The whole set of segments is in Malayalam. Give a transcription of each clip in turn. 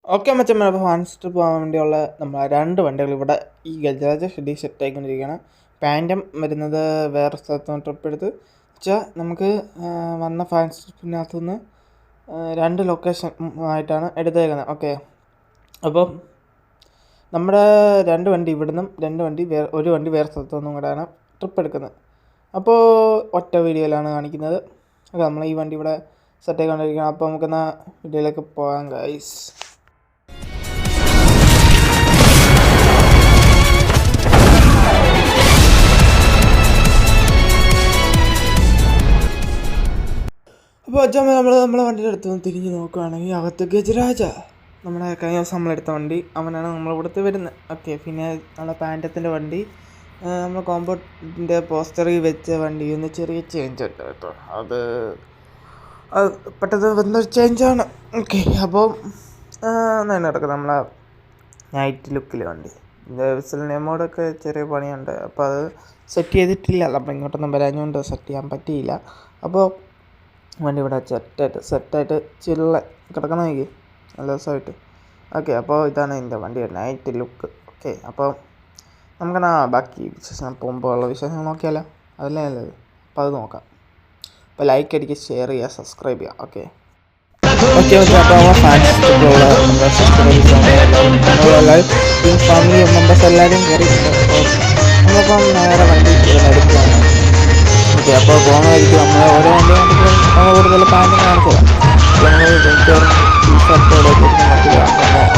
ഓക്കെ മച്ചന്മാർ, അപ്പോൾ ഫാൻസിട്ട് പോകാൻ വേണ്ടിയുള്ള നമ്മളെ 2 വണ്ടികൾ ഇവിടെ ഈ ഗജരാജ ഷെഡി സെറ്റ് ആയിക്കൊണ്ടിരിക്കുകയാണ്. പാൻറ്റം വരുന്നത് വേറെ സ്ഥലത്തുനിന്ന് ട്രിപ്പ് എടുത്ത് വെച്ചാൽ നമുക്ക് വന്ന ഫാൻസ് ട്രിപ്പിനകത്തു നിന്ന് 2 ലൊക്കേഷൻ ആയിട്ടാണ് എടുത്തേക്കുന്നത്. ഓക്കെ, അപ്പം നമ്മുടെ 2 വണ്ടി ഇവിടുന്നും 2 വണ്ടി ഒരു വണ്ടി വേറെ സ്ഥലത്തു നിന്നും കൂടെയാണ് ട്രിപ്പ് എടുക്കുന്നത്. അപ്പോൾ ഒറ്റ വീഡിയോയിലാണ് കാണിക്കുന്നത്. ഓക്കെ, നമ്മൾ ഈ വണ്ടി ഇവിടെ സെറ്റ് ആയിക്കൊണ്ടിരിക്കുകയാണ്. അപ്പോൾ നമുക്കെന്നാൽ വീഡിയോയിലേക്ക് പോകാം ഗൈസ്. അപ്പോൾ അച്ഛമ്മ നമ്മളെ വണ്ടിയുടെ അടുത്ത് നിന്ന് തിരിഞ്ഞ് നോക്കുകയാണെങ്കിൽ അകത്ത് ഗജരാജ നമ്മുടെ കഴിഞ്ഞ ദിവസം നമ്മളെടുത്ത വണ്ടി അവനാണ് നമ്മളിവിടുത്തെ വരുന്നത്. ഓക്കെ, പിന്നെ നമ്മുടെ പാൻറ്റത്തിൻ്റെ വണ്ടി നമ്മൾ കോമ്പൗണ്ടിൻ്റെ പോസ്റ്ററിൽ വെച്ച വണ്ടി ഒന്ന് ചെറിയ ചേഞ്ച് ഉണ്ട് കേട്ടോ. അത് പെട്ടെന്ന് വന്നൊരു ചേഞ്ചാണ്. ഓക്കെ, അപ്പോൾ എന്നാണ് നടക്കുന്നത് നമ്മളെ നൈറ്റ് ലുക്കിൽ വണ്ടി. വിസിൽ നെമോടൊക്കെ ചെറിയ പണിയുണ്ട്, അപ്പോൾ അത് സെറ്റ് ചെയ്തിട്ടില്ല. അപ്പോൾ ഇങ്ങോട്ടൊന്നും വരാഞ്ഞുകൊണ്ട് സെറ്റ് ചെയ്യാൻ പറ്റിയില്ല. അപ്പോൾ വണ്ടി ഇവിടെ സെറ്റായിട്ട് ചില്ല കിടക്കണമെങ്കിൽ നല്ല ദിവസമായിട്ട്. ഓക്കെ, അപ്പോൾ ഇതാണ് എൻ്റെ വണ്ടിയുടെ നൈറ്റ് ലുക്ക്. ഓക്കെ, അപ്പോൾ നമുക്കെന്നാ ബാക്കി വിശേഷം പോകുമ്പോൾ ഉള്ള വിശേഷങ്ങൾ നോക്കിയാലോ? അതല്ലേ നല്ലത്. അപ്പോൾ അത് നോക്കാം. അപ്പോൾ ലൈക്ക് അടിക്കുക, ഷെയർ ചെയ്യുക, സബ്സ്ക്രൈബ് ചെയ്യുക. ഓക്കെ ഓക്കെ ഓക്കെ അപ്പോൾ ഫാൻസിലുള്ള നമ്മുടെ സബ്സ്ക്രൈബേഴ്സ് ഫാമിലി മെമ്പേഴ്സ് എല്ലാവരും കയറിയിട്ടുണ്ട്. അപ്പോൾ നമ്മളിപ്പം നേരെ വണ്ടി എടുക്കുകയാണ്. ഓക്കെ, അപ്പോൾ പോകുന്നതായിരിക്കും നമ്മൾ ഓരോ വണ്ടി കണ്ടിട്ടും നമ്മൾ കൂടുതൽ പാൻറ്റും കാണിച്ചത്. നമ്മൾ ടീഷർട്ടോടെ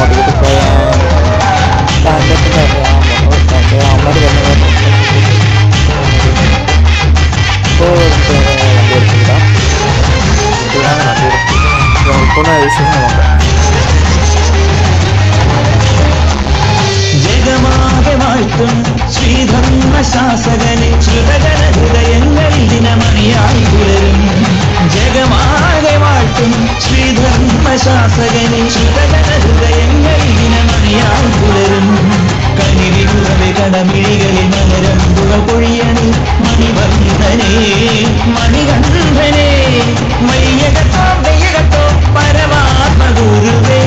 ഓടിയിട്ട് പോയാൽ പാൻറ്റത്തിൻ്റെ അമ്മ വരുന്നത്. അപ്പോൾ വണ്ടി എടുത്തില്ല, ഇതാണ് വണ്ടി എടുത്ത് ഇപ്പോൾ വിശേഷങ്ങളുണ്ട്. ജഗമാകെ വാഴ്ത്തും ശ്രീധർമ്മ ശാസകനെ ശ്രുതജന ഹൃദയങ്ങളിൽ ദിനമണിയായി പുലരും. ജഗമാകെ വാഴ്ത്തും ശ്രീധർമ്മ ശാസകനെ ശ്രുതജന ഹൃദയങ്ങളിൽ ദിനമണിയായി പുലരും. കനിവിലുറവെ കടമിഴികളിൽ മകരമ്പുകൾ പൊഴിയണി മണിവർദ്ധനേ മണികണ്ഠനേ മയ്യകത്തോ വെയ്യകത്തോ പരമാത്മ ഗുരുവേ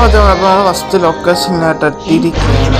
അപ്പോൾ ഫസ്റ്റ് ലൊക്കേഷനിലായിട്ട് എത്തിയിരിക്കുകയാണ്.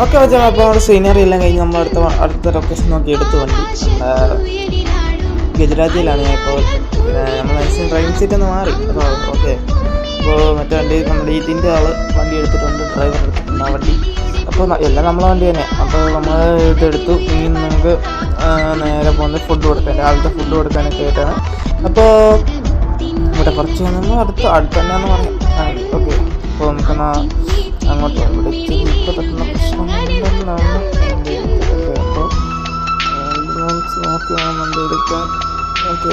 ഓക്കെ വെച്ചാൽ അപ്പോൾ നമ്മുടെ സീനറി എല്ലാം കഴിഞ്ഞ് നമ്മൾ അടുത്ത ലൊക്കേഷൻ നോക്കി എടുത്തു വണ്ടി. ഗുജറാത്തിലാണ് ഞാൻ ഇപ്പോൾ. നമ്മൾ മാക്സിമം ഡ്രൈവിംഗ് സീറ്റ് ഒന്ന് മാറി. അപ്പോൾ ഓക്കെ, അപ്പോൾ മറ്റേ വണ്ടി നമ്മുടെ ഇതിൻ്റെ ആൾ വണ്ടി എടുത്തിട്ടുണ്ട്, ഡ്രൈവർ എടുത്തിട്ടുണ്ട് ആ വണ്ടി. അപ്പോൾ എല്ലാം നമ്മളെ വണ്ടി തന്നെ. അപ്പോൾ നമ്മൾ ഇതെടുത്തു. ഇനി നമുക്ക് നേരെ പോകുന്നത് ഫുഡ് കൊടുക്കാൻ, രാവിലത്തെ ഫുഡ് കൊടുക്കാനൊക്കെ ആയിട്ടാണ്. അപ്പോൾ ഇവിടെ കുറച്ച് നമ്മൾ അടുത്ത് തന്നെയാണെന്ന് പറയാം. ഓക്കെ, അപ്പോൾ നമുക്കെന്നാ അങ്ങോട്ട് ഇവിടെ ഇപ്പോൾ തട്ടുന്ന പ്രശ്നമുണ്ടെന്നാണ് എൻ്റെ ഓക്കെ. അപ്പോൾ നോക്കി വേണം വണ്ടി എടുക്കാൻ. ഓക്കെ,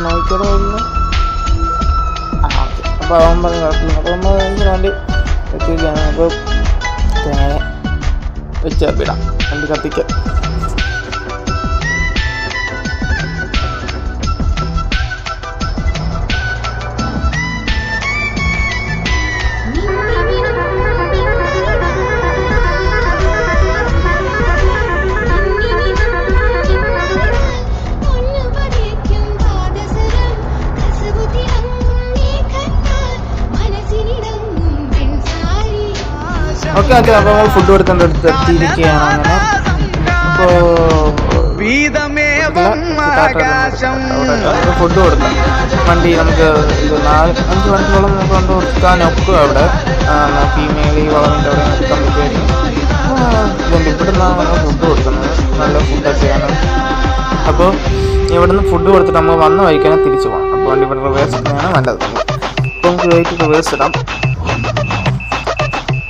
നോക്കിയുടെ ഒന്ന് ഓക്കെ. അപ്പോൾ അവൻ പറഞ്ഞ് കുഴപ്പമില്ല. അപ്പോൾ നമ്മൾ വണ്ടി എത്തിയിരിക്കുകയാണ്. അപ്പോൾ നേരെ വെച്ചാൽ വണ്ടി കത്തിക്കാം. ഓക്കെ ഓക്കെ, അപ്പോൾ നമ്മൾ ഫുഡ് കൊടുക്കേണ്ട അടുത്ത് എത്തിയിരിക്കുകയാണ്. അങ്ങനെ അപ്പോൾ ഫുഡ് കൊടുക്കാം. വണ്ടി നമുക്ക് ഇത് 4-5 വണ്ടിയോളം നമുക്ക് കൊണ്ട് കൊടുക്കാനൊക്കെ അവിടെ ഫീമെയിൽ വളവിൻ്റെ അവിടെ നിർത്താൻ പറ്റുമായിരിക്കും. ഇതുകൊണ്ട് ഇവിടെ നിന്നാണ് നമ്മൾ ഫുഡ് കൊടുക്കുന്നത്. നല്ല ഫുഡൊക്കെയാണ്. അപ്പോൾ ഇവിടുന്ന് ഫുഡ് കൊടുത്തിട്ട് നമ്മൾ വന്ന വഴിക്കാനെ തിരിച്ചു പോകണം. അപ്പോൾ വണ്ടി ഇവിടെ റിവേഴ്സ് ഇടുന്നതാണ് നല്ലത്. അപ്പോൾ നമുക്ക് വെയിറ്റ് റിവേഴ്സ് ഇടാം.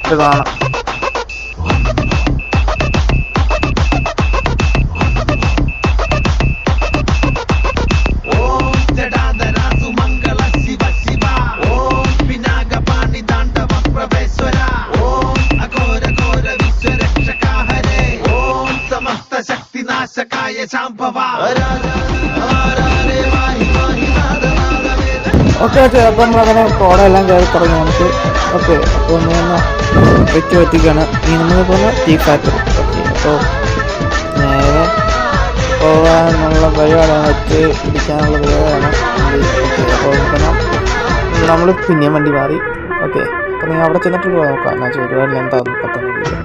ഇത് കാണാം. ഓക്കെ ഓക്കെ, അപ്പോൾ നമ്മളങ്ങനെ കോടയെല്ലാം കയറി തുടങ്ങി നമുക്ക്. ഓക്കെ, അപ്പോൾ നമ്മൾ വെറ്റിക്കാണ്. ഇനി നമ്മൾ പോകുന്ന ടീ ഫാക്ടറി. ഓക്കെ, അപ്പോൾ നേരെ പോകാനുള്ള പരിപാടിയാണ്, വെച്ച് പിടിക്കാനുള്ള പരിപാടിയാണ്. ഓക്കെ, അപ്പോൾ നമ്മൾ പിന്നെയും വണ്ടി മാറി. ഓക്കെ, അപ്പോൾ നിങ്ങൾ അവിടെ ചെന്നിട്ട് നോക്കാം. എന്നാൽ വെച്ചാൽ ഒരുപാട് എന്താണെന്ന് പറ്റുന്ന വീഡിയോ.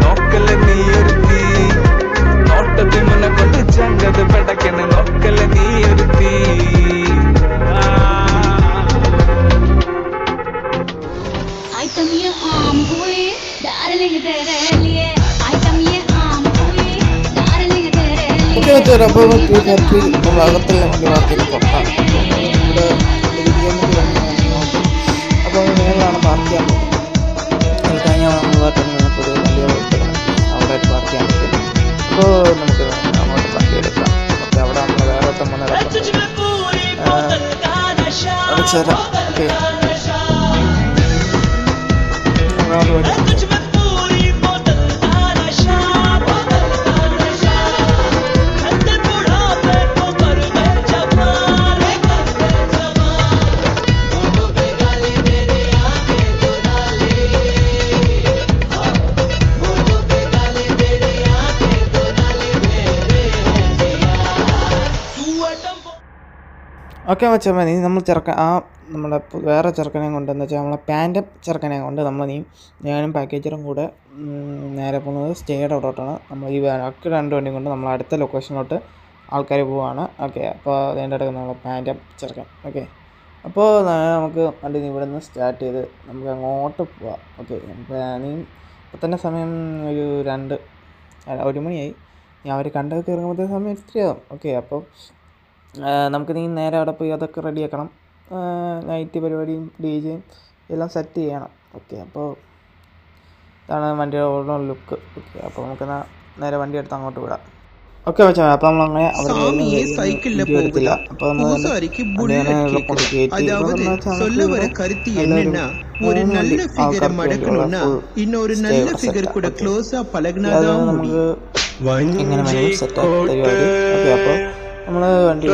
നോക്കല്ല നീ ഒരുത്തി നോട്ടത്തിൽ മുന്നെ കൊണ്ട് ചങ്കത് പെടക്കണ നോക്കല്ല നീ ഒരുത്തി. അപ്പോൾ നമ്മൾ അകത്തെല്ലാം വണ്ടി പാർക്ക് പുറത്താണ്. ഇവിടെ അപ്പോൾ മേളിലാണ് പാർക്ക് ചെയ്യാൻ പറ്റും. അത് കഴിഞ്ഞാൽ നമ്മളായിട്ട് ഒരു വണ്ടികൾ അവിടെ പാർക്ക് ചെയ്യാൻ പറ്റും. അപ്പോൾ നമുക്ക് അങ്ങോട്ട് വണ്ടി എടുക്കാം. ഓക്കെ, അവിടെ നമ്മൾ വേറെ അത് ചേരാം. ഓക്കെ, അങ്ങോട്ട് പോയിട്ട് ഓക്കെ മച്ചാ മതി. നമ്മൾ നമ്മുടെ വേറെ ചെറുക്കനെയും കൊണ്ട് എന്ന് വെച്ചാൽ നമ്മളെ പാൻറ്റം ചെറുക്കനെയും കൊണ്ട് ഞാനും പാക്കേജറും കൂടെ നേരെ പോകുന്നത് സ്റ്റേയുടെ അവിടോട്ടാണ്. നമ്മൾ ഈ രണ്ട് വണ്ടിയും കൊണ്ട് നമ്മൾ അടുത്ത ലൊക്കേഷനിലോട്ട് ആൾക്കാർ പോവുകയാണ്. ഓക്കെ, അപ്പോൾ അതിൻ്റെ ഇടയ്ക്ക് നമ്മളെ പാൻറ്റം ചെറുക്കൻ. ഓക്കെ, അപ്പോൾ നമുക്ക് വണ്ടി ഇവിടെ നിന്ന് സ്റ്റാർട്ട് ചെയ്ത് നമുക്ക് അങ്ങോട്ട് പോവാം. ഓക്കെ, ഇപ്പം തന്നെ സമയം ഒരു 1 മണിയായി. ഞാൻ അവർ കണ്ടൊക്കെ ഇറങ്ങുമ്പോഴത്തെ സമയം ഇത്രയാവും. ഓക്കെ, അപ്പോൾ നമുക്ക് നേരെ അവിടെ പോയി അതൊക്കെ റെഡിയാക്കണം. നൈറ്റ് പരിപാടിയും DJയും എല്ലാം സെറ്റ് ചെയ്യണം. ഓക്കെ, അപ്പോൾ ഇതാണ് വണ്ടിയുടെ ഓരോ ലുക്ക്. ഓക്കെ, അപ്പോൾ നമുക്ക് നേരെ വണ്ടി എടുത്ത് അങ്ങോട്ട് വിടാം. ഓക്കെ വെച്ചാൽ അപ്പോൾ നമ്മളങ്ങനെ അവിടെ എടുത്തില്ല. അപ്പോൾ എങ്ങനെ സെറ്റ് പരിപാടി. ഓക്കെ, അപ്പോൾ നമ്മൾ വണ്ടി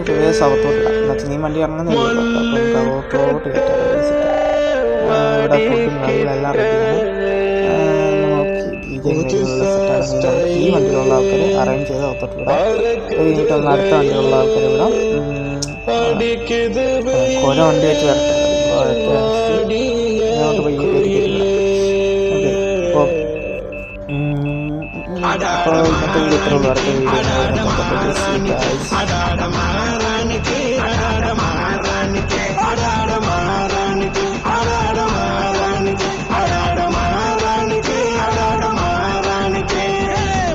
റിവേഴ്സ് അകത്തോട്ടിടാം. എന്നുവെച്ചാൽ നീ വണ്ടി ഇറങ്ങുന്നില്ല. അപ്പോൾ നമുക്ക് അകത്തോട്ട് കയറ്റാം. ഇവിടെ ഫുഡും കാര്യങ്ങളെല്ലാം റെഡിയാണ്. ഈ വണ്ടിയിലുള്ള ആൾക്കാർ അറേഞ്ച് ചെയ്ത് അകത്തോട്ട് വിടാം. അത് കഴിഞ്ഞിട്ട് നമ്മൾ അടുത്ത വണ്ടിയിലുള്ള ആൾക്കാർ വിടാം. ഓരോ വണ്ടി വെച്ച് വരട്ടെ. അങ്ങോട്ട് പോയി കയറ്റിക്കില്ല. ഓക്കെ, അപ്പോൾ ഇന്നത്തെ വീഡിയോ ഇത്രയുള്ളൂ. അടുത്ത വീഡിയോ